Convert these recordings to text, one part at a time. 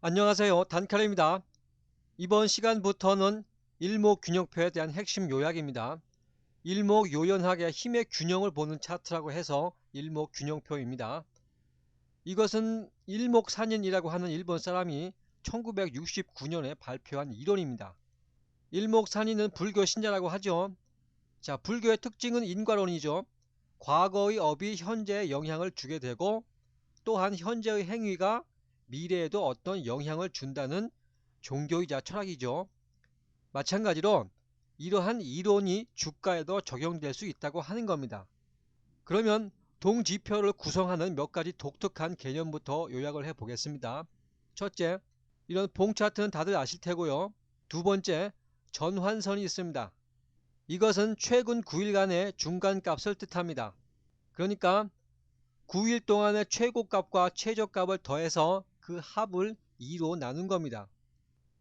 안녕하세요. 단칼입니다. 이번 시간부터는 일목균형표에 대한 핵심 요약입니다. 일목요연하게 힘의 균형을 보는 차트라고 해서 일목균형표입니다. 이것은 일목산인이라고 하는 일본 사람이 1969년에 발표한 이론입니다. 일목산인은 불교 신자라고 하죠. 자, 불교의 특징은 인과론이죠. 과거의 업이 현재에 영향을 주게 되고 또한 현재의 행위가 미래에도 어떤 영향을 준다는 종교이자 철학이죠. 마찬가지로 이러한 이론이 주가에도 적용될 수 있다고 하는 겁니다. 그러면 동지표를 구성하는 몇 가지 독특한 개념부터 요약을 해 보겠습니다. 첫째, 이런 봉 차트는 다들 아실 테고요. 두 번째, 전환선이 있습니다. 이것은 최근 9일간의 중간값을 뜻합니다. 그러니까 9일 동안의 최고값과 최저값을 더해서 그 합을 2로 나눈 겁니다.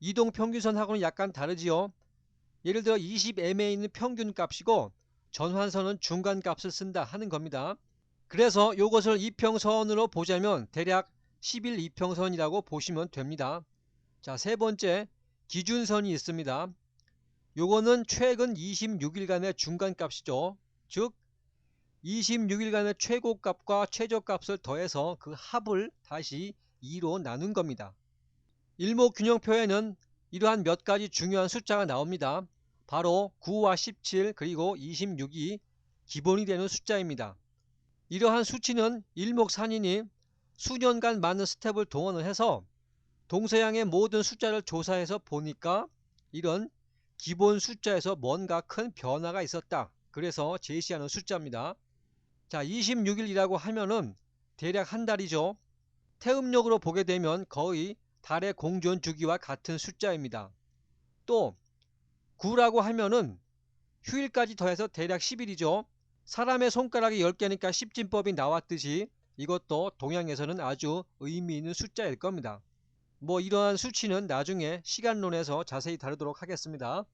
이동평균선하고는 약간 다르지요. 예를 들어 20m에 있는 평균값이고 전환선은 중간값을 쓴다 하는 겁니다. 그래서 이것을 이평선으로 보자면 대략 11 이평선이라고 보시면 됩니다. 자, 세 번째, 기준선이 있습니다. 요거는 최근 26일간의 중간값이죠. 즉 26일간의 최고값과 최저값을 더해서 그 합을 다시 2로 나눈 겁니다. 일목균형표에는 이러한 몇 가지 중요한 숫자가 나옵니다. 바로 9와 17 그리고 26이 기본이 되는 숫자입니다. 이러한 수치는 일목산인이 수년간 많은 스텝을 동원을 해서 동서양의 모든 숫자를 조사해서 보니까 이런 기본 숫자에서 뭔가 큰 변화가 있었다. 그래서 제시하는 숫자입니다. 자, 26일이라고 하면은 대략 한 달이죠. 태음력으로 보게 되면 거의 달의 공전 주기와 같은 숫자입니다. 또 9라고 하면은 휴일까지 더해서 대략 10일이죠. 사람의 손가락이 10개니까 십진법이 나왔듯이 이것도 동양에서는 아주 의미 있는 숫자일 겁니다. 뭐 이러한 수치는 나중에 시간론에서 자세히 다루도록 하겠습니다.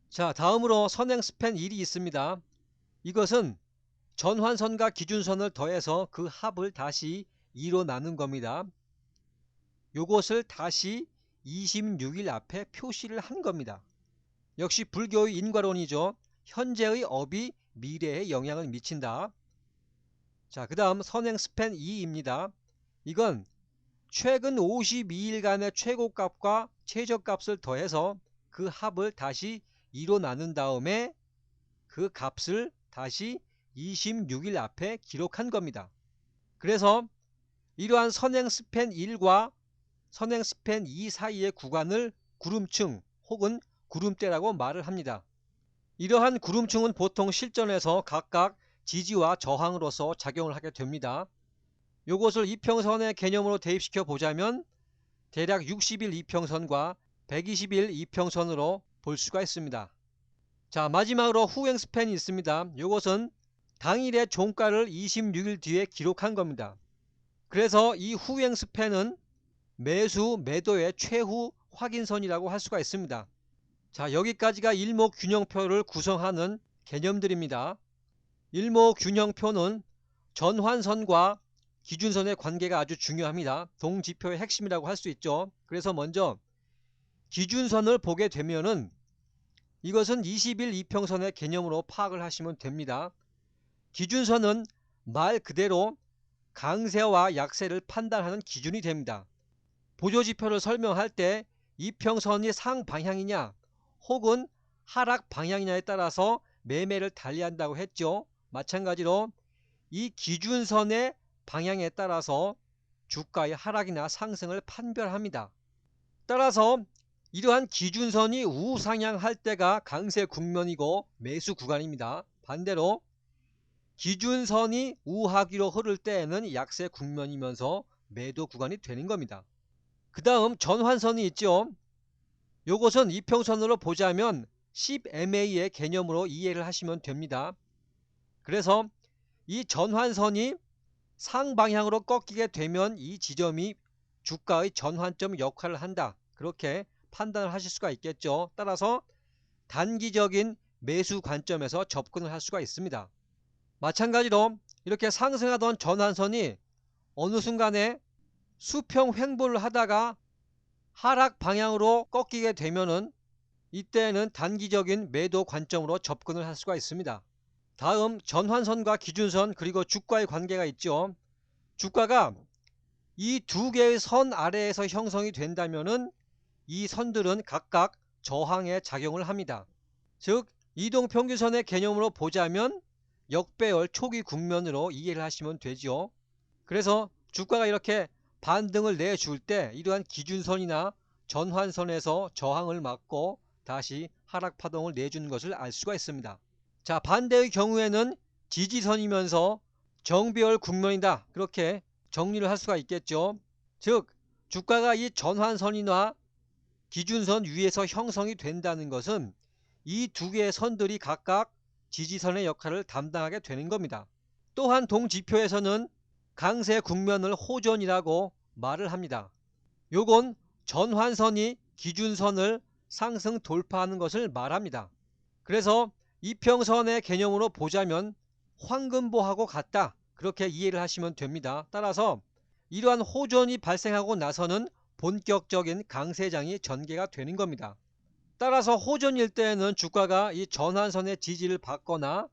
자, 다음으로 선행 스팬 1이 있습니다. 이것은 전환선과 기준선을 더해서 그 합을 다시 2로 나눈 겁니다. 요것을 다시 26일 앞에 표시를 한 겁니다. 역시 불교의 인과론이죠. 현재의 업이 미래에 영향을 미친다. 자, 그 다음 선행 스팬 2입니다. 이건 최근 52일간의 최고값과 최저값을 더해서 그 합을 다시 2로 나눈 다음에 그 값을 다시 26일 앞에 기록한 겁니다. 그래서 이러한 선행 스팬 1과 선행 스팬 2 사이의 구간을 구름층 혹은 구름대라고 말을 합니다. 이러한 구름층은 보통 실전에서 각각 지지와 저항으로서 작용을 하게 됩니다. 이것을 이평선의 개념으로 대입시켜 보자면 대략 60일 이평선과 120일 이평선으로 볼 수가 있습니다. 자, 마지막으로 후행 스팬이 있습니다. 이것은 당일의 종가를 26일 뒤에 기록한 겁니다. 그래서 이 후행 스팬은 매수 매도의 최후 확인선이라고 할 수가 있습니다. 자, 여기까지가 일목균형표를 구성하는 개념들입니다. 일목균형표는 전환선과 기준선의 관계가 아주 중요합니다. 동지표의 핵심이라고 할 수 있죠. 그래서 먼저 기준선을 보게 되면은 이것은 20일 이평선의 개념으로 파악을 하시면 됩니다. 기준선은 말 그대로 강세와 약세를 판단하는 기준이 됩니다. 보조지표를 설명할 때 이평선이 상방향이냐 혹은 하락 방향이냐에 따라서 매매를 달리한다고 했죠. 마찬가지로 이 기준선의 방향에 따라서 주가의 하락이나 상승을 판별합니다. 따라서 이러한 기준선이 우상향할 때가 강세 국면이고 매수 구간입니다. 반대로 기준선이 우하기로 흐를 때에는 약세 국면이면서 매도 구간이 되는 겁니다. 그 다음 전환선이 있죠. 요것은 이평선으로 보자면 10MA의 개념으로 이해를 하시면 됩니다. 그래서 이 전환선이 상방향으로 꺾이게 되면 이 지점이 주가의 전환점 역할을 한다. 그렇게 판단을 하실 수가 있겠죠. 따라서 단기적인 매수 관점에서 접근을 할 수가 있습니다. 마찬가지로 이렇게 상승하던 전환선이 어느 순간에 수평 횡보를 하다가 하락 방향으로 꺾이게 되면은 이때는 단기적인 매도 관점으로 접근을 할 수가 있습니다. 다음 전환선과 기준선 그리고 주가의 관계가 있죠. 주가가 이 두 개의 선 아래에서 형성이 된다면은 이 선들은 각각 저항에 작용을 합니다. 즉 이동평균선의 개념으로 보자면 역배열 초기 국면으로 이해를 하시면 되죠. 그래서 주가가 이렇게 반등을 내줄 때 이러한 기준선이나 전환선에서 저항을 맞고 다시 하락 파동을 내주는 것을 알 수가 있습니다. 자, 반대의 경우에는 지지선이면서 정배열 국면이다, 그렇게 정리를 할 수가 있겠죠. 즉 주가가 이 전환선이나 기준선 위에서 형성이 된다는 것은 이 두 개의 선들이 각각 지지선의 역할을 담당하게 되는 겁니다. 또한 동지표에서는 강세 국면을 호전이라고 말을 합니다. 요건 전환선이 기준선을 상승 돌파하는 것을 말합니다. 그래서 이평선의 개념으로 보자면 황금보하고 같다, 그렇게 이해를 하시면 됩니다. 따라서 이러한 호전이 발생하고 나서는 본격적인 강세장이 전개가 되는 겁니다. 따라서 호전일 때에는 주가가 이 전환선의 지지를 받거나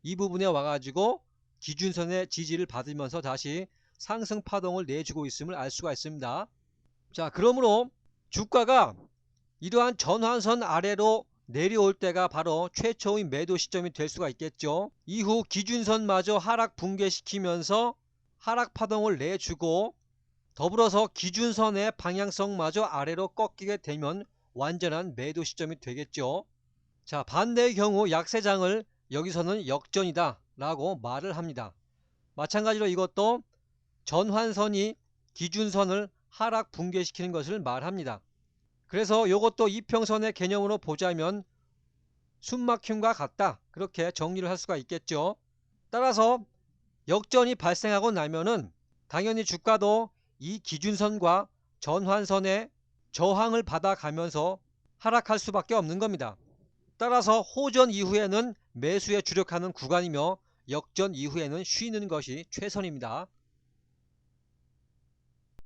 이 부분에 와가지고 기준선의 지지를 받으면서 다시 상승 파동을 내주고 있음을 알 수가 있습니다. 자, 그러므로 주가가 이러한 전환선 아래로 내려올 때가 바로 최초의 매도 시점이 될 수가 있겠죠. 이후 기준선마저 하락 붕괴시키면서 하락 파동을 내주고 더불어서 기준선의 방향성마저 아래로 꺾이게 되면 완전한 매도 시점이 되겠죠. 자, 반대의 경우 약세장을 여기서는 역전이다 라고 말을 합니다. 마찬가지로 이것도 전환선이 기준선을 하락 붕괴시키는 것을 말합니다. 그래서 이것도 이평선의 개념으로 보자면 숨막힘과 같다, 그렇게 정리를 할 수가 있겠죠. 따라서 역전이 발생하고 나면은 당연히 주가도 이 기준선과 전환선의 저항을 받아가면서 하락할 수밖에 없는 겁니다. 따라서 호전 이후에는 매수에 주력하는 구간이며 역전 이후에는 쉬는 것이 최선입니다.